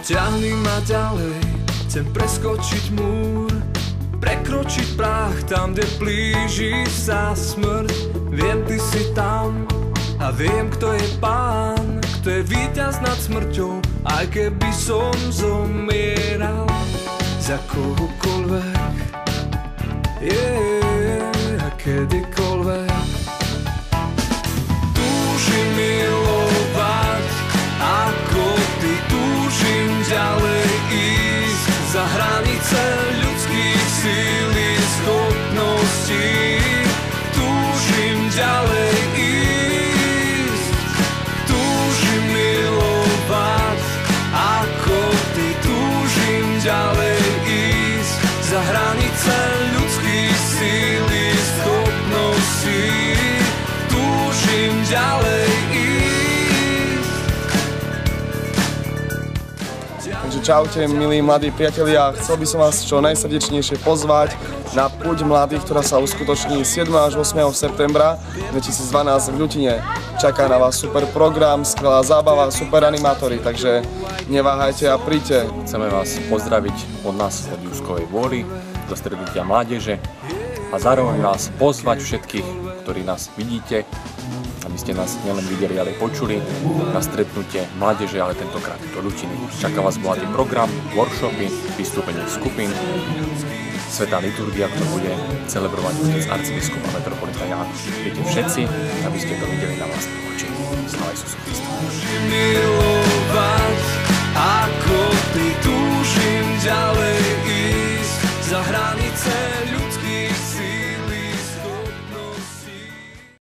Ťahni ma ďalej, chcem preskočiť múr, prekročiť práh tam, kde blíži sa smrť. Viem, ty si tam a viem, kto je pán, kto je víťaz nad smrťou, aj keby som zomieral za kohokoľvek, a kedykoľvek. Túžim milovať, ako ty, túžim ďalej ísť za hranice ľudských síl i schopností. Túžim ďalej ísť, túžim milovať, ako ty, túžim ďalej ísť za hranice ľudských síl i schopností. Túžim ďalej ísť. Takže čaute, milí mladí priatelia, chcel by som vás čo najsrdečnejšie pozvať na Púť mladých, ktorá sa uskutoční 7. až 8. septembra 2012 v Ľutine. Čaká na vás super program, skvelá zábava, super animátori, takže neváhajte a príďte. Chceme vás pozdraviť od nás, od Juskovej Vôly, zo stretnutia mládeže a zároveň vás pozvať všetkých, ktorí nás vidíte, aby ste nás nielen videli, ale počuli na stretnutie mládeže, ale tentokrát do Ľutiny. Čaká vás bohatý program, workshopy, vystúpenie skupín, svätá liturgia, ktorá bude celebrovať otec arcibiskup a metropolita Ján. Viete všetci, aby ste to videli na vlastné oči. Sláva Isusu Kristu.